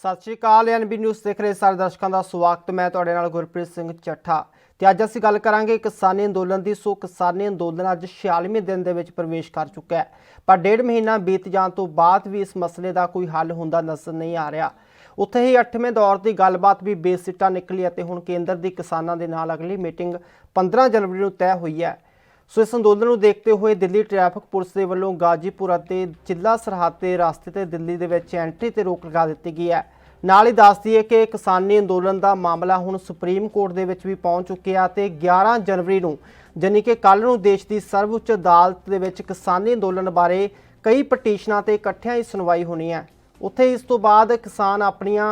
सत श्री अकाल NB news देख रहे सारे दर्शकों का स्वागत। मैं तुहाडे नाल गुरप्रीत सिंह ਚੱਠਾ ਤੇ ਅੱਜ ਅਸੀਂ ਗੱਲ करांगे किसानी अंदोलन की। सो किसानी अंदोलन अज 46वें दिन दे विच प्रवेश कर चुका है, पर 1.5 महीना बीत जाने तो बाद भी इस मसले का कोई हल हुंदा नज़र नहीं आ रहा। उत्थे ही 8वें दौर की गलबात भी बेसिੱਟਾ निकली ਅਤੇ हुण केंद्र की किसानों के नाल अगली मीटिंग 15 जनवरी को तय हुई है। सो इस अंदोलन को देखते हुए दिल्ली ट्रैफिक पुलिस के वलों गाजीपुर ਅਤੇ जिला सरहद के रास्ते ते दिल्ली दे विच एंट्री ते रोक लगा दी गई है। नाल ही दस दईए कि किसानी अंदोलन का मामला हुण सुप्रीम कोर्ट दे विच भी पहुंच चुकिया ते 11 जनवरी नूं जानी कि कल नूं देश की सर्वोच्च अदालत दे विच किसानी अंदोलन बारे कई पटीशनां ते इकट्ठियां ही सुनवाई होनी है। उत्थे इस तो बाद किसान अपनियां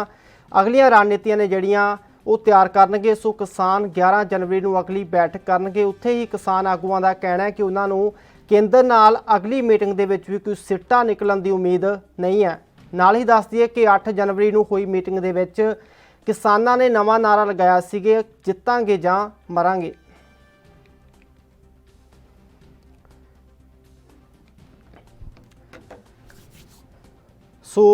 अगलियां रणनीतियां ने जिहड़ियां वो तैयार करनगे। सो किसान 11 जनवरी नूं अगली बैठक करनगे। उत्थे ही किसान आगूआं दा कहना है कि उन्हां नूं केंद्र नाल अगली मीटिंग दे विच भी कोई सिੱਟਾ निकलण दी उम्मीद नहीं है। नाल ही दस दईए कि 8 जनवरी नूं होई मीटिंग दे विच किसानां ने नवां नारा लगाया सीगे, जितांगे जां मरांगे। सो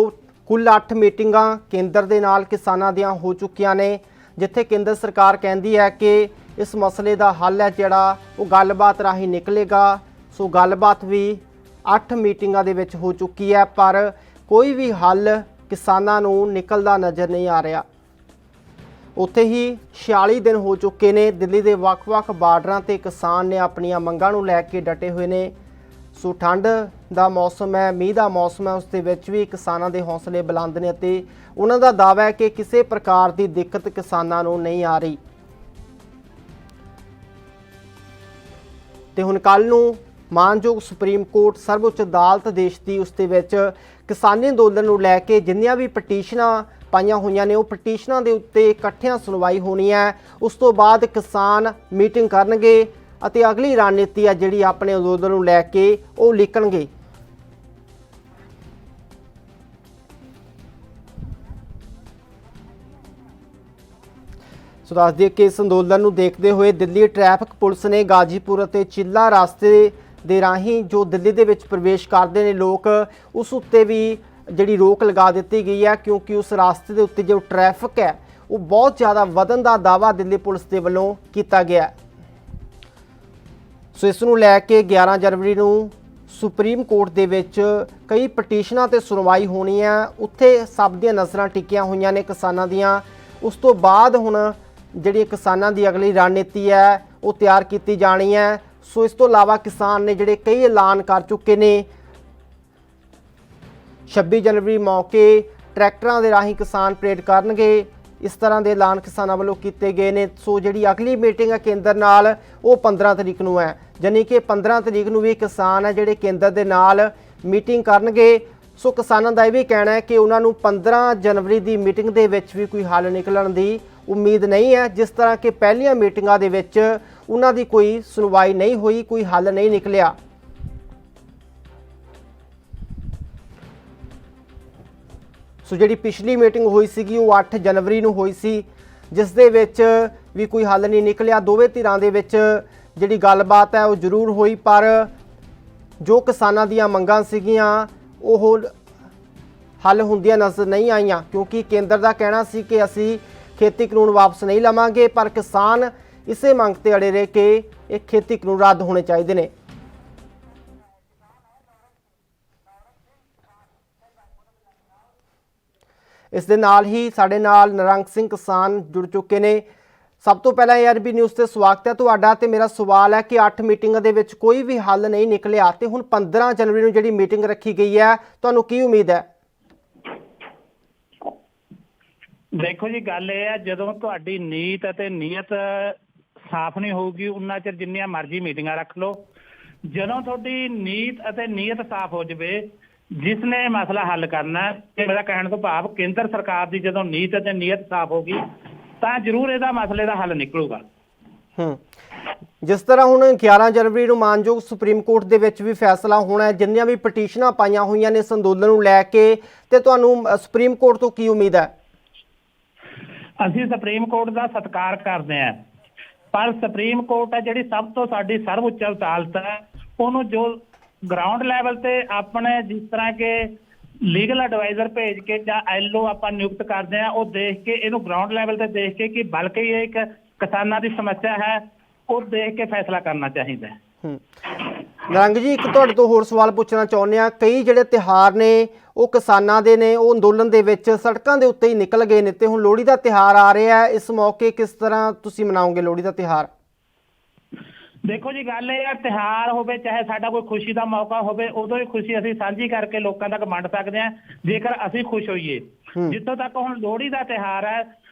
कुल 8 मीटिंगां केंद्र दे नाल किसानां दियां हो चुकियां ने, जिथे केंद्र सरकार कहती है कि इस मसले का हल है जिहड़ा वो गलबात राही निकलेगा। सो गलबात भी 8 मीटिंगां दे विच हो चुकी है, पर कोई भी हल किसानां नूं निकलदा नज़र नहीं आ रहा। उत्थे ही 46 दिन हो चुके ने, दिल्ली के ਵੱਖ-ਵੱਖ बार्डरां ते किसान ने अपनियां मंगां नूं लैके डटे हुए ने। सो ठंड का मौसम है, मीह का मौसम है, उस दे विच भी किसानां दे हौसले बुलंद ने ते उन्हां दा दावा है कि किसी प्रकार की दिक्कत किसानां नूं नहीं आ रही। ते हुण कल नूं मानयोग सुप्रीम कोर्ट सर्वोच्च अदालत देश की उस दे विच किसानी अंदोलन नूं लैके जिन्नियां भी पटीशनां पाईयां होईयां ने, वो पटीशनां दे उत्ते इकट्ठियां सुनवाई होनी है। उस तो बाद किसान मीटिंग करनगे ਅਤੇ अगली रणनीति है जिहड़ी अपने अंदोलन नूं लैके वो लिखणगे। सो दस दिए कि इस अंदोलन नूं देखते हुए दिल्ली ट्रैफिक पुलिस ने गाजीपुर ਅਤੇ चिल्ला रास्ते दे राही जो दिल्ली दे विच प्रवेश करते हैं लोग, उस उत्ते भी जिहड़ी रोक लगा दी गई है, क्योंकि उस रास्ते के उत्ते जो ट्रैफिक है वो बहुत ज़्यादा वधन का दावा दिल्ली पुलिस के वलों किया गया है। सो इस नूं लैके 11 जनवरी नूं सुप्रीम कोर्ट दे विच कई पटीशनां ते सुनवाई होनी है। उत्थे सब दियां नज़रां टिकियां होईयां ने किसानां दियां। उस तो बाद हुण जिहड़ी किसानां दी अगली रणनीति है वो तैयार की जानी है। सो इस तो इलावा किसान ने जिहड़े कई ऐलान कर चुके ने। 26 जनवरी मौके ट्रैक्टरां दे राही किसान परेड करनगे, इस तरह के ऐलान किसानों वालों किए गए हैं। सो जी अगली मीटिंग है केंद्र नाल वो 15 तरीक नूं है, यानी कि 15 तरीक नूं भी किसान है जिहड़े केंद्र दे नाल मीटिंग करनगे। सो किसानों का यह भी कहना है कि उन्होंने 15 जनवरी की मीटिंग दे विच भी कोई हल निकलण की उम्मीद नहीं है। जिस तरह के पहलियां मीटिंगां दे विच उन्हां दी कोई सुनवाई नहीं हुई, कोई हल नहीं निकलिया। सो जी पिछली मीटिंग हुई सी वो 8 जनवरी नूं हुई सी, जिस दे विच भी कोई हल नहीं निकलिया। दोवें धिरां दे विच जिहड़ी गलबात है वो जरूर हुई, पर जो किसानां दीयां मंगां सीगियां ओह हल हुंदियां नज़र नहीं आईयां, क्योंकि केंद्र का कहना सी कि असीं खेती कानून वापस नहीं लवांगे, पर किसान इसे मंग ते अड़े रहे कि एक खेती कानून रद्द होने चाहिए ने। इस दे नाल ही साडे नाल निरंक सिंह किसान जुड़ चुके ने। सब तो पहला ARB न्यूज़ से स्वागत है तुहाडा। ते मेरा सवाल है कि 8 मीटिंगां दे विच कोई भी हल नहीं निकलिया ते हुण 15 जनवरी नूं जिहड़ी मीटिंग रखी गई है, तुहानूं की उम्मीद है? देखो जी, गल यह है जदों तुहाडी नीत अते नीयत साफ नहीं होगी उन्ना चिर जिन्नियां मर्जी मीटिंगां रख लो। जदों तुहाडी नीत अते नीयत साफ हो जाए, जिसने मसला हल करना है, मेरा कहने तो भाव केंद्र सरकार की जदों नीत अते नीयत साफ होगी तो जरूर इहदा मसले का हल निकलूगा। जिस तरह हुण 11 जनवरी नूं मानयोग सुप्रीम कोर्ट दे विच भी फैसला होना है, जिन्नियां भी पटीशनां पाईयां होईयां ने इस अंदोलन नूं लैके, ते तुहानूं सुप्रीम कोर्ट तो की उम्मीद है? ਅਸੀਂ सुप्रीम कोर्ट का सत्कार करते हैं, पर सुप्रीम कोर्ट है जिहड़ी सब तो साडी सर्वोच्च अदालत है, उन्होंने जो ग्राउंड लैवल ते अपने जिस तरह के ਲੀਗਲ ਐਡਵਾਈਜ਼ਰ ਭੇਜ ਕੇ ਜਾਂ ਐਲਓ ਆਪਾਂ ਨਿਯੁਕਤ ਕਰਦੇ ਆ, ਉਹ ਦੇਖ ਕੇ ਇਹਨੂੰ ਗਰਾਊਂਡ ਲੈਵਲ ਤੇ ਦੇਖ ਕੇ ਕਿ ਬਲਕਿ ਇਹ ਇੱਕ ਕਿਸਾਨਾਂ ਦੀ ਸਮੱਸਿਆ ਹੈ, ਉਹ ਦੇਖ ਕੇ ਫੈਸਲਾ ਕਰਨਾ ਚਾਹੀਦਾ ਹੈ। ਨਿਰੰਗ ਜੀ, ਇੱਕ ਤੁਹਾਡੇ ਤੋਂ ਹੋਰ ਸਵਾਲ ਪੁੱਛਣਾ ਚਾਹੁੰਦੇ ਆ। ਕਈ ਜਿਹੜੇ ਤਿਉਹਾਰ ਨੇ ਉਹ ਕਿਸਾਨਾਂ ਦੇ ਨੇ, ਉਹ ਅੰਦੋਲਨ ਦੇ ਵਿੱਚ ਸੜਕਾਂ ਦੇ ਉੱਤੇ ਹੀ ਨਿਕਲ ਗਏ ਨੇ ਤੇ ਹੁਣ ਲੋਹੜੀ ਦਾ ਤਿਉਹਾਰ ਆ ਰਿਹਾ ਹੈ। ਇਸ ਮੌਕੇ ਕਿਸ ਤਰ੍ਹਾਂ ਤੁਸੀਂ ਮਨਾਓਗੇ ਲੋਹੜੀ ਦਾ ਤਿਉਹਾਰ? ਦੇਖੋ ਜੀ, ਗੱਲ ਇਹ ਆ, ਤਿਉਹਾਰ ਹੋਵੇ ਚਾਹੇ ਸਾਡਾ ਕੋਈ ਖੁਸ਼ੀ ਦਾ ਮੌਕਾ ਹੋਵੇ, ਉਦੋਂ ਹੀ ਖੁਸ਼ੀ ਅਸੀਂ ਸਾਂਝੀ ਕਰਕੇ ਲੋਕਾਂ ਤੱਕ ਵੰਡ ਸਕਦੇ ਹਾਂ ਜੇਕਰ ਅਸੀਂ ਖੁਸ਼ ਹੋਈਏ। ਜਿੱਥੋਂ ਤੱਕ ਹੁਣ ਲੋਹੜੀ ਦਾ ਤਿਉਹਾਰ ਹੈ,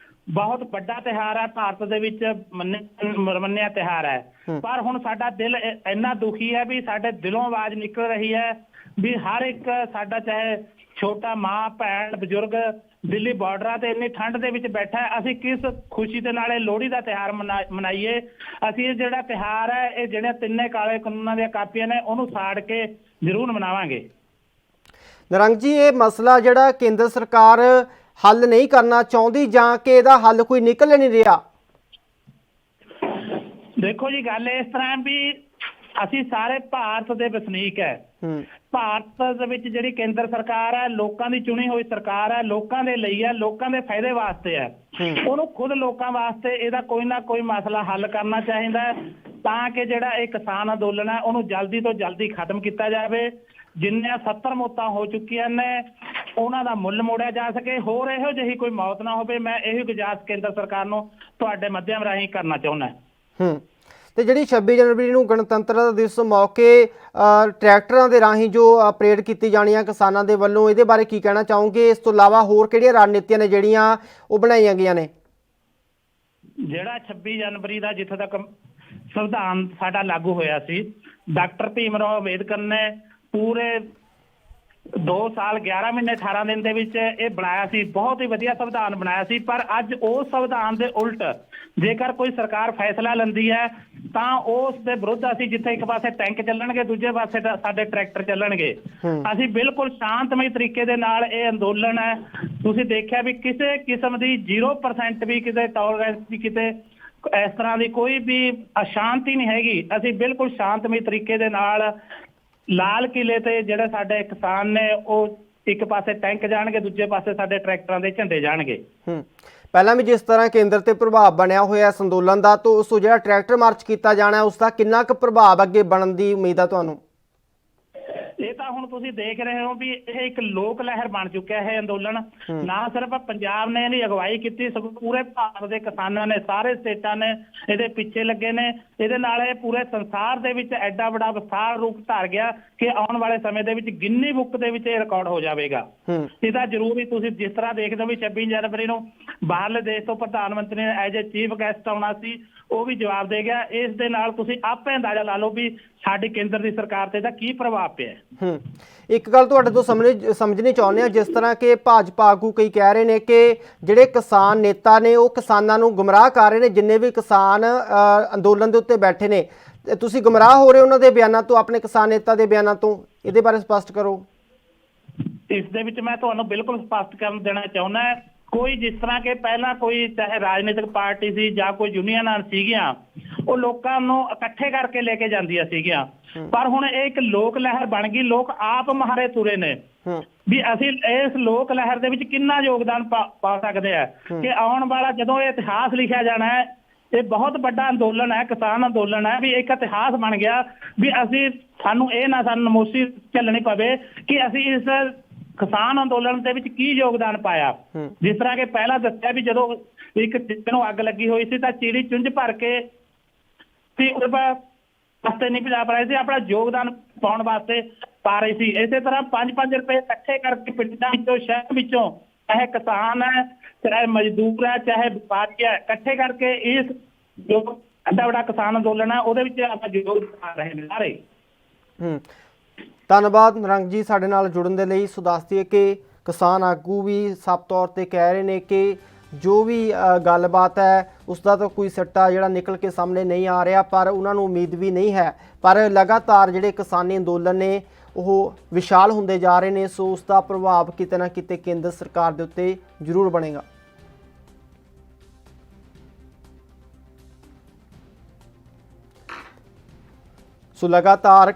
ਬਹੁਤ ਵੱਡਾ ਤਿਉਹਾਰ ਹੈ, ਭਾਰਤ ਦੇ ਵਿੱਚ ਮੰਨਿਆ ਤਿਉਹਾਰ ਹੈ। ਪਰ ਹੁਣ ਸਾਡਾ ਦਿਲ ਇੰਨਾ ਦੁਖੀ ਹੈ ਵੀ ਸਾਡੇ ਦਿਲੋਂ ਆਵਾਜ਼ ਨਿਕਲ ਰਹੀ ਹੈ ਵੀ ਹਰ ਇੱਕ ਸਾਡਾ, ਚਾਹੇ ਛੋਟਾ, ਮਾਂ, ਭੈਣ, ਬਜ਼ੁਰਗ ਦਿੱਲੀ ਬਾਰਡਰਾਂ ਤੇ ਇੰਨੀ ਠੰਡ ਦੇ ਵਿੱਚ ਬੈਠਾ ਹੈ, ਅਸੀਂ ਕਿਸ ਖੁਸ਼ੀ ਦੇ ਨਾਲ ਇਹ ਲੋਹੜੀ ਦਾ ਤਿਉਹਾਰ ਮਨਾਈਏ। ਅਸੀਂ ਇਹ ਜਿਹੜਾ ਤਿਉਹਾਰ ਹੈ, ਇਹ ਜਿਹੜੇ ਤਿੰਨੇ ਕਾਲੇ ਕਾਨੂੰਨਾਂ ਦੀਆਂ ਕਾਪੀਆਂ ਨੇ, ਉਹਨੂੰ ਸਾੜ ਕੇ ਜ਼ਰੂਰ ਮਨਾਵਾਂਗੇ। ਨਿਰੰਗ ਜੀ, ਇਹ ਮਸਲਾ ਜਿਹੜਾ ਕੇਂਦਰ ਸਰਕਾਰ ਹੱਲ ਨਹੀਂ ਕਰਨਾ ਚਾਹੁੰਦੀ ਜਾਂ ਕਿ ਇਹਦਾ ਹੱਲ ਕੋਈ ਨਿਕਲ ਨਹੀਂ ਰਿਹਾ? ਦੇਖੋ ਜੀ, ਗੱਲ ਇਸ ਤਰ੍ਹਾਂ ਵੀ ਅਸੀਂ ਸਾਰੇ ਭਾਰਤ ਦੇ ਵਸਨੀਕ ਹੈ। ਭਾਰਤ ਦੇ ਵਿੱਚ ਜਿਹੜੀ ਕੇਂਦਰ ਸਰਕਾਰ ਹੈ, ਲੋਕਾਂ ਦੀ ਚੁਣੀ ਹੋਈ ਸਰਕਾਰ ਹੈ, ਲੋਕਾਂ ਦੇ ਲਈ ਹੈ, ਲੋਕਾਂ ਦੇ ਫਾਇਦੇ ਵਾਸਤੇ ਹੈ। ਉਹਨੂੰ ਖੁਦ ਲੋਕਾਂ ਵਾਸਤੇ ਇਹਦਾ ਕੋਈ ਨਾ ਕੋਈ ਮਸਲਾ ਹੱਲ ਕਰਨਾ ਚਾਹੀਦਾ ਹੈ, ਤਾਂ ਕਿ ਜਿਹੜਾ ਇਹ ਕਿਸਾਨ ਅੰਦੋਲਨ ਹੈ ਉਹਨੂੰ ਜਲਦੀ ਤੋਂ ਜਲਦੀ ਖਤਮ ਕੀਤਾ ਜਾਵੇ। ਜਿੰਨੀਆਂ 70 ਮੌਤਾਂ ਹੋ ਚੁੱਕੀਆਂ ਨੇ, ਉਹਨਾਂ ਦਾ ਮੁੱਲ ਮੋੜਿਆ ਜਾ ਸਕੇ, ਹੋਰ ਇਹੋ ਜਿਹੀ ਕੋਈ ਮੌਤ ਨਾ ਹੋਵੇ। ਮੈਂ ਇਹੀ ਗੁਜ਼ਾਰਿਸ਼ ਕੇਂਦਰ ਸਰਕਾਰ ਨੂੰ ਤੁਹਾਡੇ ਮਾਧਿਅਮ ਰਾਹੀਂ ਕਰਨਾ ਚਾਹੁੰਦਾ। ਤੇ ਜਿਹੜੀ 26 ਜਨਵਰੀ ਨੂੰ ਗਣਤੰਤਰ ਦਿਵਸ ਮੌਕੇ ਟਰੈਕਟਰਾਂ ਦੇ ਰਾਹੀਂ ਜੋ ਪਰੇਡ ਕੀਤੀ ਜਾਣੀ ਆ ਕਿਸਾਨਾਂ ਦੇ ਵੱਲੋਂ, ਇਹਦੇ ਬਾਰੇ ਕੀ ਕਹਿਣਾ ਚਾਹੋਗੇ? ਇਸ ਤੋਂ ਇਲਾਵਾ ਹੋਰ ਕਿਹੜੀਆਂ ਰਣਨੀਤੀਆਂ ਨੇ ਜਿਹੜੀਆਂ ਉਹ ਬਣਾਈਆਂ ਗਈਆਂ ਨੇ? ਜਿਹੜਾ 26 ਜਨਵਰੀ ਦਾ ਜਿੱਥੇ ਤੱਕ ਸੰਵਿਧਾਨ ਸਾਡਾ ਲਾਗੂ ਹੋਇਆ ਸੀ, ਡਾਕਟਰ ਭੀਮ ਰਾਓ ਅੰਬੇਦਕਰ ਨੇ ਪੂਰੇ 2 ਸਾਲ 11 ਮਹੀਨੇ 18 ਦਿਨ ਦੇ ਵਿੱਚ ਇਹ ਬਣਾਇਆ ਸੀ, ਬਹੁਤ ਹੀ ਵਧੀਆ ਸੰਵਿਧਾਨ ਬਣਾਇਆ ਸੀ। ਪਰ ਅੱਜ ਉਸ ਸੰਵਿਧਾਨ ਦੇ ਉਲਟ ਜੇਕਰ ਕੋਈ ਸਰਕਾਰ ਫੈਸਲਾ ਲੈਂਦੀ ਹੈ ਤਾਂ ਉਸ ਦੇ ਵਿਰੁੱਧ ਅਸੀਂ, ਜਿੱਥੇ ਇੱਕ ਪਾਸੇ ਟੈਂਕ ਚੱਲਣਗੇ, ਦੂਜੇ ਪਾਸੇ ਸਾਡੇ ਟਰੈਕਟਰ ਚੱਲਣਗੇ। ਅਸੀਂ ਬਿਲਕੁਲ ਸ਼ਾਂਤਮਈ ਤਰੀਕੇ ਦੇ ਨਾਲ ਇਹ ਅੰਦੋਲਨ ਹੈ, ਤੁਸੀਂ ਦੇਖਿਆ ਵੀ ਕਿਸੇ ਕਿਸਮ ਦੀ 0% ਵੀ ਕਿਤੇ ਟੋਲਰੈਂਸ ਦੀ, ਕਿਤੇ ਇਸ ਤਰ੍ਹਾਂ ਦੀ ਕੋਈ ਵੀ ਅਸ਼ਾਂਤੀ ਨਹੀਂ ਹੈਗੀ। ਅਸੀਂ ਬਿਲਕੁਲ ਸ਼ਾਂਤਮਈ ਤਰੀਕੇ ਦੇ ਨਾਲ ਲਾਲ ਕਿਲੇ ਤੇ ਜਿਹੜੇ ਸਾਡੇ ਕਿਸਾਨ ਨੇ, ਉਹ ਇੱਕ ਪਾਸੇ ਟੈਂਕ ਜਾਣਗੇ, ਦੂਜੇ ਪਾਸੇ ਸਾਡੇ ਟਰੈਕਟਰਾਂ ਦੇ ਝੰਡੇ ਜਾਣਗੇ। ਪਹਿਲਾਂ ਵੀ ਜਿਸ ਤਰ੍ਹਾਂ ਕੇਂਦਰ ਤੇ ਪ੍ਰਭਾਵ ਬਣਿਆ ਹੋਇਆ ਇਸ ਅੰਦੋਲਨ ਦਾ, ਤਾਂ ਉਸ ਤੋਂ ਜਿਹੜਾ ਟਰੈਕਟਰ ਮਾਰਚ ਕੀਤਾ ਜਾਣਾ, ਉਸ ਦਾ ਕਿੰਨਾ ਕੁ ਪ੍ਰਭਾਵ ਅੱਗੇ ਬਣਨ ਦੀ ਉਮੀਦ ਆ ਤੁਹਾਨੂੰ? ਇਹ ਤਾਂ ਹੁਣ ਤੁਸੀਂ ਦੇਖ ਰਹੇ ਹੋ ਵੀ ਇਹ ਇੱਕ ਲੋਕ ਲਹਿਰ ਬਣ ਚੁੱਕਿਆ ਹੈ ਅੰਦੋਲਨ। ਨਾ ਸਿਰਫ ਪੰਜਾਬ ਨੇ ਇਹਦੀ ਅਗਵਾਈ ਕੀਤੀ, ਸਗੋਂ ਪੂਰੇ ਭਾਰਤ ਦੇ ਕਿਸਾਨਾਂ ਨੇ, ਸਾਰੇ ਸਟੇਟਾਂ ਨੇ ਇਹਦੇ ਪਿੱਛੇ ਲੱਗੇ ਨੇ। ਇਹਦੇ ਨਾਲ ਇਹ ਪੂਰੇ ਸੰਸਾਰ ਦੇ ਵਿੱਚ ਐਡਾ ਵੱਡਾ ਵਿਸਾਰ ਰੂਪ ਧਾਰ ਗਿਆ ਕਿ ਆਉਣ ਵਾਲੇ ਸਮੇਂ ਦੇ ਵਿੱਚ ਗਿੰਨੀ ਬੁੱਕ ਦੇ ਵਿੱਚ ਇਹ ਰਿਕਾਰਡ ਹੋ ਜਾਵੇਗਾ। ਇਹਦਾ ਜ਼ਰੂਰੀ, ਤੁਸੀਂ ਜਿਸ ਤਰ੍ਹਾਂ ਦੇਖਦੇ ਹੋ ਵੀ 26 ਜਨਵਰੀ ਨੂੰ ਬਾਹਰਲੇ ਦੇਸ਼ ਤੋਂ ਪ੍ਰਧਾਨ ਮੰਤਰੀ ਨੇ ਐਜ਼ ਏ ਚੀਫ ਗੈਸਟ ਆਉਣਾ ਸੀ, ਉਹ ਵੀ ਜਵਾਬ ਦੇ ਗਿਆ। ਇਸ ਦੇ ਨਾਲ ਤੁਸੀਂ ਆਪੇ ਅੰਦਾਜ਼ਾ ਲਾ ਲਓ ਵੀ ਸਾਡੀ ਕੇਂਦਰ ਦੀ ਸਰਕਾਰ ਤੇ ਇਹਦਾ ਕੀ ਪ੍ਰਭਾਵ ਪਿਆ। ਇੱਕ ਗੱਲ ਤੁਹਾਡੇ ਤੋਂ ਸਮਝਣੀ ਚਾਹੁੰਦੇ ਆ, ਜਿਸ ਤਰ੍ਹਾਂ ਕਿ ਭਾਜਪਾ ਆਗੂ ਕਈ ਕਹਿ ਰਹੇ ਨੇ ਕਿ ਜਿਹੜੇ ਕਿਸਾਨ ਨੇਤਾ ਨੇ ਉਹ ਕਿਸਾਨਾਂ ਨੂੰ ਗੁੰਮਰਾਹ ਕਰ ਰਹੇ ਨੇ, ਜਿੰਨੇ ਵੀ ਕਿਸਾਨ ਅੰਦੋਲਨ ਦੇ ਉੱਤੇ ਬੈਠੇ ਨੇ, ਤੁਸੀਂ ਗੁੰਮਰਾਹ ਹੋ ਰਹੇ ਉਹਨਾਂ ਦੇ ਬਿਆਨਾਂ ਤੋਂ, ਆਪਣੇ ਕਿਸਾਨ ਨੇਤਾ ਦੇ ਬਿਆਨਾਂ ਤੋਂ। ਇਹਦੇ ਬਾਰੇ ਸਪਸ਼ਟ ਕਰੋ। ਇਸ ਦੇ ਵਿੱਚ ਮੈਂ ਤੁਹਾਨੂੰ ਬਿਲਕੁਲ ਸਪਸ਼ਟ ਕਰਨ ਦੇਣਾ ਚਾਹੁੰਦਾ, ਕੋਈ ਜਿਸ ਤਰ੍ਹਾਂ ਕਿ ਪਹਿਲਾਂ ਕੋਈ ਚਾਹੇ ਰਾਜਨੀਤਿਕ ਪਾਰਟੀ ਸੀ ਜਾਂ ਕੋਈ ਯੂਨੀਅਨਾਂ ਸੀਗੀਆਂ, ਉਹ ਲੋਕਾਂ ਨੂੰ ਇਕੱਠੇ ਕਰਕੇ ਲੈ ਕੇ ਜਾਂਦੀਆਂ ਸੀਗੀਆਂ, ਪਰ ਹੁਣ ਇਹ ਇੱਕ ਲੋਕ ਲਹਿਰ ਬਣ ਗਈ। ਲੋਕ ਆਪ ਮਹਾਰੇ ਤੁਰੇ ਨੇ ਵੀ ਅਸੀਂ ਇਸ ਲੋਕ ਲਹਿਰ ਦੇ ਵਿੱਚ ਕਿੰਨਾ ਯੋਗਦਾਨ ਪਾ ਸਕਦੇ ਆ ਕਿ ਆਉਣ ਵਾਲਾ ਜਦੋਂ ਇਹ ਇਤਿਹਾਸ ਲਿਖਿਆ ਜਾਣਾ ਹੈ, ਇਹ ਬਹੁਤ ਵੱਡਾ ਅੰਦੋਲਨ ਹੈ, ਕਿਸਾਨ ਅੰਦੋਲਨ ਹੈ, ਵੀ ਇੱਕ ਇਤਿਹਾਸ ਬਣ ਗਿਆ ਵੀ ਸਾਨੂੰ ਇਹ ਨਾ ਨਮੋਸ਼ੀ ਝੱਲਣੀ ਪਵੇ ਕਿ ਅਸੀਂ ਇਸ ਕਿਸਾਨ ਅੰਦੋਲਨ ਦੇ ਵਿੱਚ ਕੀ ਯੋਗਦਾਨ ਪਾਇਆ। ਜਿਸ ਤਰ੍ਹਾਂ ਕਿ ਪਹਿਲਾਂ ਦੱਸਿਆ ਵੀ ਜਦੋਂ ਇੱਕ ਚਿੱਤੇ ਨੂੰ ਅੱਗ ਲੱਗੀ ਹੋਈ ਸੀ ਤਾਂ ਚਿੜੀ ਚੁੰਝ ਭਰ ਕੇ ਵਾਸਤੇ ਨਹੀਂ ਭਜਾ ਪਾ ਰਹੀ ਸੀ, ਆਪਣਾ ਯੋਗਦਾਨ ਪਾਉਣ ਵਾਸਤੇ ਪਾ ਰਹੀ ਸੀ। ਇਸੇ ਤਰ੍ਹਾਂ 5-5 ਰੁਪਏ ਇਕੱਠੇ ਕਰਕੇ ਪਿੰਡਾਂ ਵਿੱਚੋਂ, ਸ਼ਹਿਰ ਵਿੱਚੋਂ, ਚਾਹੇ ਕਿਸਾਨ ਹੈ, ਚਾਹੇ ਮਜ਼ਦੂਰ ਹੈ, ਚਾਹੇ ਵਪਾਰੀ ਹੈ, ਇਕੱਠੇ ਕਰਕੇ ਇਸ ਜੋ ਐਡਾ ਵੱਡਾ ਕਿਸਾਨ ਅੰਦੋਲਨ ਹੈ ਉਹਦੇ ਵਿੱਚ ਆਪਣਾ ਯੋਗਦਾਨ ਪਾ ਰਹੇ ਨੇ ਸਾਰੇ। ਧੰਨਵਾਦ ਨਿਰੰਗ ਜੀ ਸਾਡੇ ਨਾਲ ਜੁੜਨ ਦੇ ਲਈ। ਸੋ ਦੱਸ ਦਈਏ ਕਿ ਕਿਸਾਨ ਆਗੂ ਵੀ ਸਾਫ਼ ਤੌਰ ਤੇ ਕਹਿ ਰਹੇ ਨੇ ਕਿ ਜੋ ਵੀ ਗੱਲਬਾਤ ਹੈ ਉਸ ਦਾ ਤਾਂ ਕੋਈ ਸੱਟਾ ਜਿਹੜਾ ਨਿਕਲ ਕੇ ਸਾਹਮਣੇ ਨਹੀਂ ਆ ਰਿਹਾ, ਪਰ ਉਹਨਾਂ ਨੂੰ ਉਮੀਦ ਵੀ ਨਹੀਂ ਹੈ। ਪਰ ਲਗਾਤਾਰ ਜਿਹੜੇ ਕਿਸਾਨੀ ਅੰਦੋਲਨ ਨੇ ਉਹ ਵਿਸ਼ਾਲ ਹੁੰਦੇ ਜਾ ਰਹੇ ਨੇ, ਸੋ ਉਸ ਦਾ ਪ੍ਰਭਾਵ ਕਿਤੇ ਨਾ ਕਿਤੇ ਕੇਂਦਰ ਸਰਕਾਰ ਦੇ ਉੱਤੇ ਜ਼ਰੂਰ ਬਣੇਗਾ। ਸੋ ਲਗਾਤਾਰ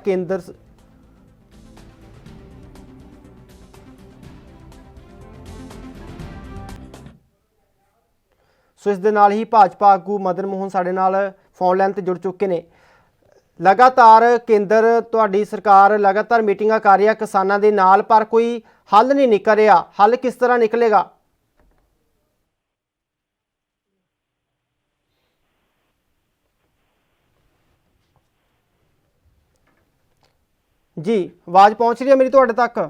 ਸੋ ਇਸ ਦੇ ਨਾਲ ਹੀ ਭਾਜਪਾ ਆਗੂ ਮਦਨ ਮੋਹਨ ਸਾਡੇ ਨਾਲ ਫੋਨ ਲਾਈਨ ਤੇ ਜੁੜ ਚੁੱਕੇ ਨੇ। ਲਗਾਤਾਰ ਕੇਂਦਰ ਤੁਹਾਡੀ ਸਰਕਾਰ ਲਗਾਤਾਰ ਮੀਟਿੰਗਾਂ ਕਰ ਰਹੀ ਹੈ ਕਿਸਾਨਾਂ ਦੇ ਨਾਲ, ਪਰ ਕੋਈ ਹੱਲ ਨਹੀਂ ਨਿਕਲ ਰਿਹਾ। ਹੱਲ ਕਿਸ ਤਰ੍ਹਾਂ ਨਿਕਲੇਗਾ? ਜੀ, ਆਵਾਜ਼ ਪਹੁੰਚ ਰਹੀ ਹੈ ਮੇਰੀ ਤੁਹਾਡੇ ਤੱਕ?